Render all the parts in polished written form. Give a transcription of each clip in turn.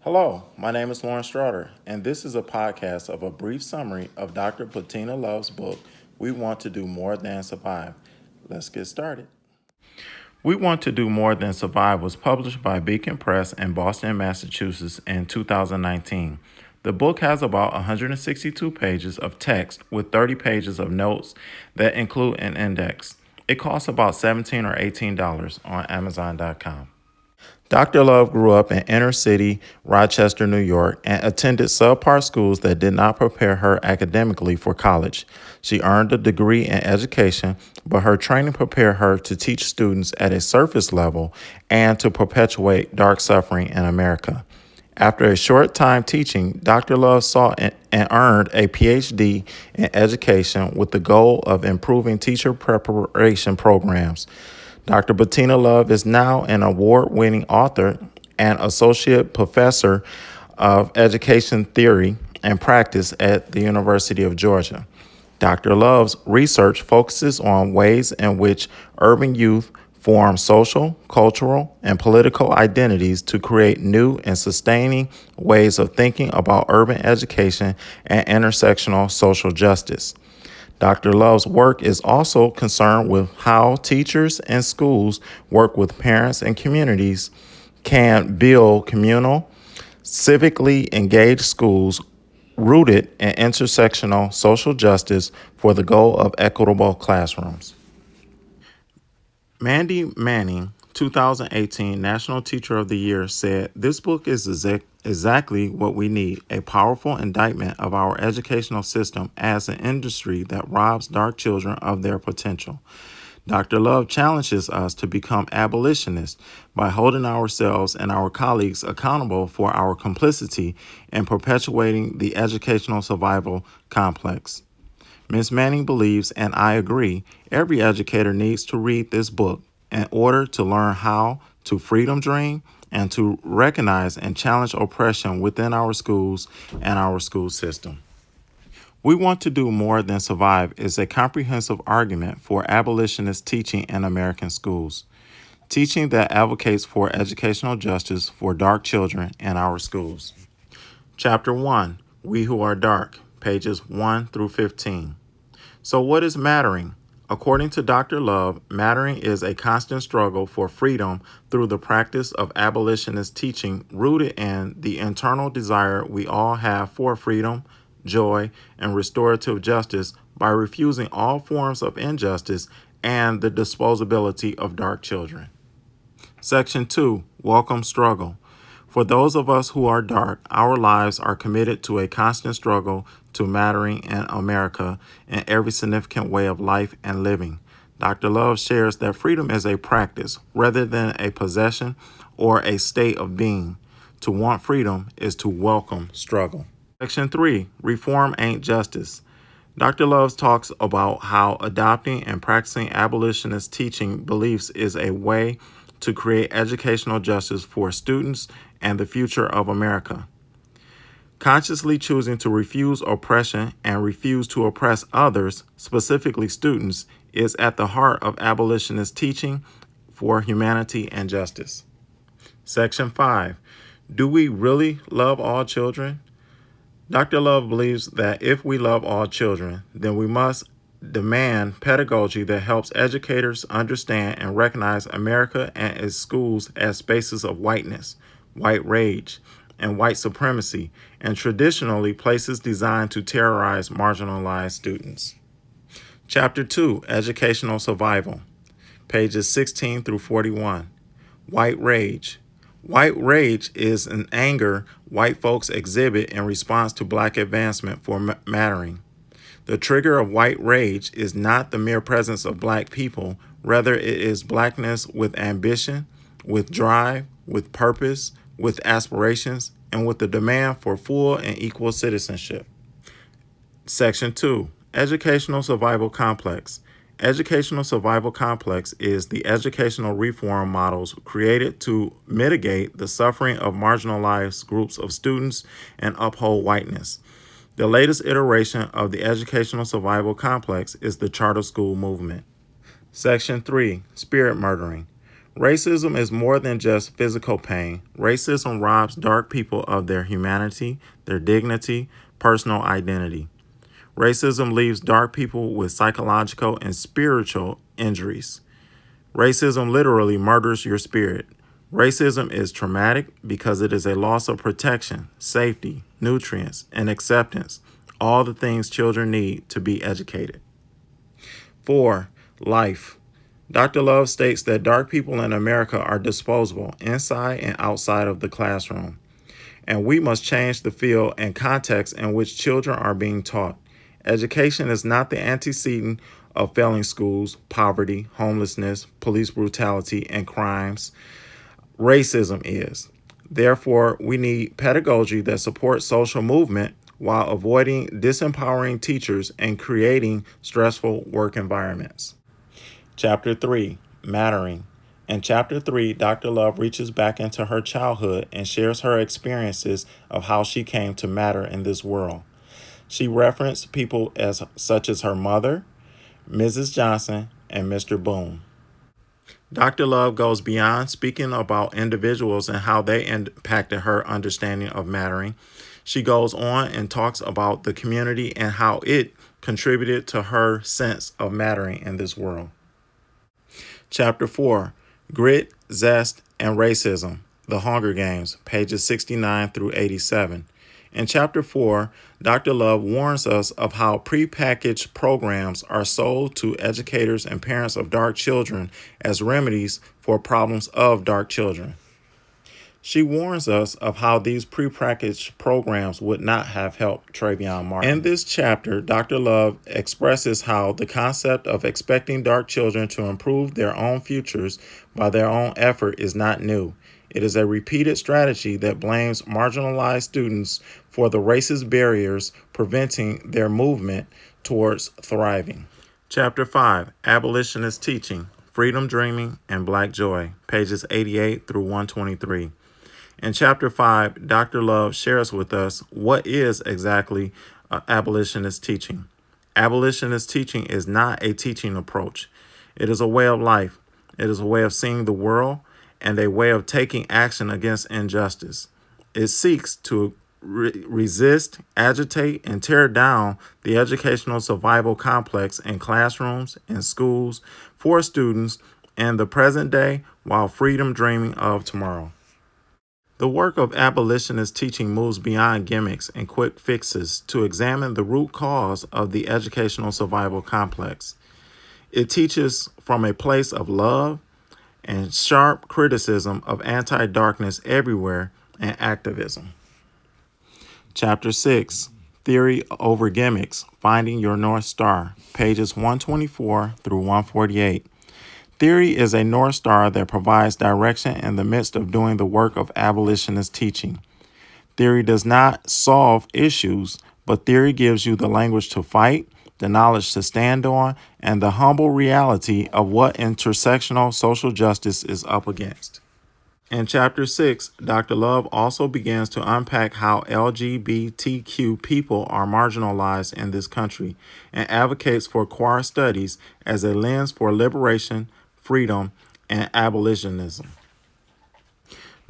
Hello, my name is Lauren Strotter, and this is a podcast of a brief summary of Dr. Bettina Love's book, We Want to Do More Than Survive. Let's get started. We Want to Do More Than Survive was published by Beacon Press in Boston, Massachusetts in 2019. The book has about 162 pages of text with 30 pages of notes that include an index. It costs about $17 or $18 on Amazon.com. Dr. Love grew up in inner city Rochester, New York, and attended subpar schools that did not prepare her academically for college. She earned a degree in education, but her training prepared her to teach students at a surface level and to perpetuate dark suffering in America. After a short time teaching, Dr. Love sought and earned a PhD in education with the goal of improving teacher preparation programs. Dr. Bettina Love is now an award-winning author and associate professor of education theory and practice at the University of Georgia. Dr. Love's research focuses on ways in which urban youth form social, cultural, and political identities to create new and sustaining ways of thinking about urban education and intersectional social justice. Dr. Love's work is also concerned with how teachers and schools work with parents and communities can build communal, civically engaged schools rooted in intersectional social justice for the goal of equitable classrooms. Mandy Manning, 2018 National Teacher of the Year, said, "This book is exactly what we need, a powerful indictment of our educational system as an industry that robs dark children of their potential." Dr. Love challenges us to become abolitionists by holding ourselves and our colleagues accountable for our complicity in perpetuating the educational survival complex. Ms. Manning believes, and I agree, every educator needs to read this book in order to learn how to freedom dream and to recognize and challenge oppression within our schools and our school system. We Want to Do More Than Survive is a comprehensive argument for abolitionist teaching in American schools, teaching that advocates for educational justice for dark children in our schools. Chapter 1, We Who Are Dark, pages 1 through 15. So what is mattering? According to Dr. Love, mattering is a constant struggle for freedom through the practice of abolitionist teaching rooted in the internal desire we all have for freedom, joy, and restorative justice by refusing all forms of injustice and the disposability of dark children. Section 2, Welcome Struggle. For those of us who are dark, our lives are committed to a constant struggle to mattering in America in every significant way of life and living. Dr. Love shares that freedom is a practice rather than a possession or a state of being. To want freedom is to welcome struggle. Section 3, Reform Ain't Justice. Dr. Love talks about how adopting and practicing abolitionist teaching beliefs is a way to create educational justice for students and the future of America. Consciously choosing to refuse oppression and refuse to oppress others, specifically students, is at the heart of abolitionist teaching for humanity and justice. Section 5. Do we really love all children? Dr. Love believes that if we love all children, then we must demand pedagogy that helps educators understand and recognize America and its schools as spaces of whiteness, white rage, and white supremacy, and traditionally places designed to terrorize marginalized students. Chapter 2, Educational Survival, pages 16 through 41. White rage. White rage is an anger white folks exhibit in response to black advancement for mattering. The trigger of white rage is not the mere presence of black people, rather it is blackness with ambition, with drive, with purpose, with aspirations, and with the demand for full and equal citizenship. Section 2, Educational Survival Complex. Educational Survival Complex is the educational reform models created to mitigate the suffering of marginalized groups of students and uphold whiteness. The latest iteration of the Educational Survival Complex is the charter school movement. Section 3, Spirit Murdering. Racism is more than just physical pain. Racism robs dark people of their humanity, their dignity, personal identity. Racism leaves dark people with psychological and spiritual injuries. Racism literally murders your spirit. Racism is traumatic because it is a loss of protection, safety, nutrients, and acceptance, all the things children need to be educated. 4. Life. Dr. Love states that dark people in America are disposable inside and outside of the classroom, and we must change the field and context in which children are being taught. Education is not the antecedent of failing schools, poverty, homelessness, police brutality, and crimes. Racism is. Therefore, we need pedagogy that supports social movement while avoiding disempowering teachers and creating stressful work environments. Chapter 3, Mattering. In Chapter 3, Dr. Love reaches back into her childhood and shares her experiences of how she came to matter in this world. She referenced people such as her mother, Mrs. Johnson, and Mr. Boone. Dr. Love goes beyond speaking about individuals and how they impacted her understanding of mattering. She goes on and talks about the community and how it contributed to her sense of mattering in this world. Chapter 4, Grit, Zest, and Racism, The Hunger Games, pages 69 through 87. In Chapter 4, Dr. Love warns us of how prepackaged programs are sold to educators and parents of dark children as remedies for problems of dark children. She warns us of how these prepackaged programs would not have helped Trayvon Martin. In this chapter, Dr. Love expresses how the concept of expecting dark children to improve their own futures by their own effort is not new. It is a repeated strategy that blames marginalized students for the racist barriers preventing their movement towards thriving. Chapter 5, Abolitionist Teaching, Freedom Dreaming, and Black Joy, pages 88 through 123. In Chapter 5, Dr. Love shares with us what is exactly abolitionist teaching. Abolitionist teaching is not a teaching approach. It is a way of life. It is a way of seeing the world and a way of taking action against injustice. It seeks to resist, agitate, and tear down the educational survival complex in classrooms and schools for students in the present day while freedom dreaming of tomorrow. The work of abolitionist teaching moves beyond gimmicks and quick fixes to examine the root cause of the educational survival complex. It teaches from a place of love and sharp criticism of anti-darkness everywhere and activism. Chapter 6, Theory over Gimmicks, Finding Your North Star, pages 124 through 148. Theory is a North Star that provides direction in the midst of doing the work of abolitionist teaching. Theory does not solve issues, but theory gives you the language to fight, the knowledge to stand on, and the humble reality of what intersectional social justice is up against. In Chapter 6, Dr. Love also begins to unpack how LGBTQ people are marginalized in this country and advocates for queer studies as a lens for liberation, freedom, and abolitionism.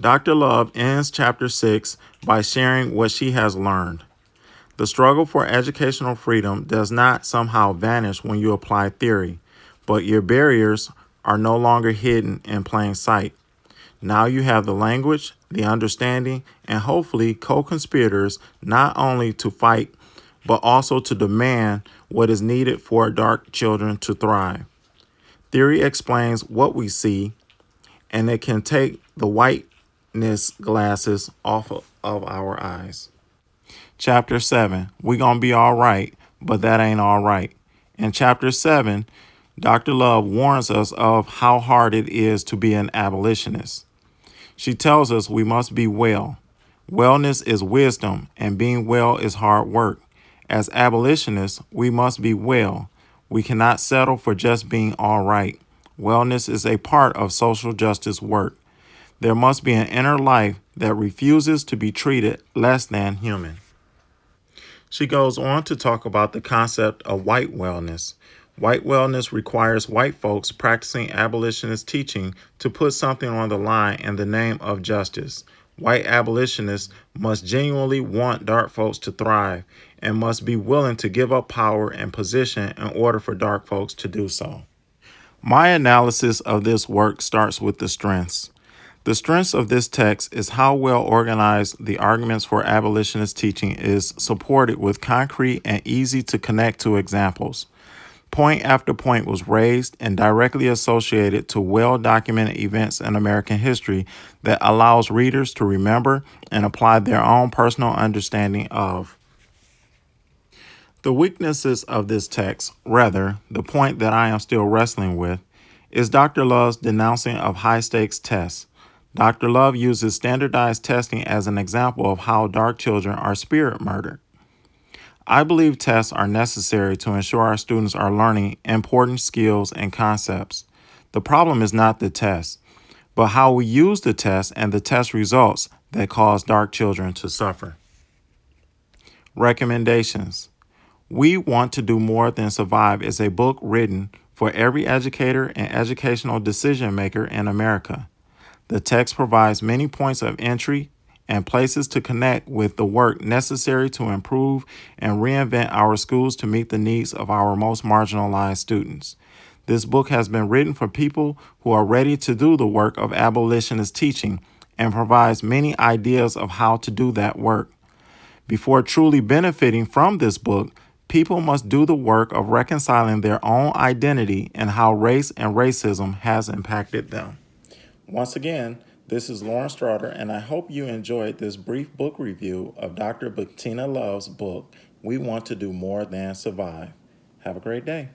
Dr. Love ends Chapter 6 by sharing what she has learned. The struggle for educational freedom does not somehow vanish when you apply theory, but your barriers are no longer hidden in plain sight. Now you have the language, the understanding, and hopefully co-conspirators not only to fight, but also to demand what is needed for dark children to thrive. Theory explains what we see, and it can take the whiteness glasses off of our eyes. Chapter 7, We Gonna Be All Right, but That Ain't All Right. In Chapter 7, Dr. Love warns us of how hard it is to be an abolitionist. She tells us we must be well. Wellness is wisdom, and being well is hard work. As abolitionists, we must be well. We cannot settle for just being all right. Wellness is a part of social justice work. There must be an inner life that refuses to be treated less than human. She goes on to talk about the concept of white wellness. White wellness requires white folks practicing abolitionist teaching to put something on the line in the name of justice. White abolitionists must genuinely want dark folks to thrive and must be willing to give up power and position in order for dark folks to do so. My analysis of this work starts with the strengths. The strengths of this text is how well organized the arguments for abolitionist teaching is supported with concrete and easy to connect to examples. Point after point was raised and directly associated to well-documented events in American history that allows readers to remember and apply their own personal understanding of. The weaknesses of this text, rather, the point that I am still wrestling with, is Dr. Love's denouncing of high-stakes tests. Dr. Love uses standardized testing as an example of how dark children are spirit murdered. I believe tests are necessary to ensure our students are learning important skills and concepts. The problem is not the test, but how we use the test and the test results that cause dark children to suffer. Recommendations. We Want to Do More Than Survive is a book written for every educator and educational decision maker in America. The text provides many points of entry and places to connect with the work necessary to improve and reinvent our schools to meet the needs of our most marginalized students. This book has been written for people who are ready to do the work of abolitionist teaching and provides many ideas of how to do that work. Before truly benefiting from this book, people must do the work of reconciling their own identity and how race and racism has impacted them. Once again, this is Lawrence Strotter, and I hope you enjoyed this brief book review of Dr. Bettina Love's book, We Want to Do More Than Survive. Have a great day.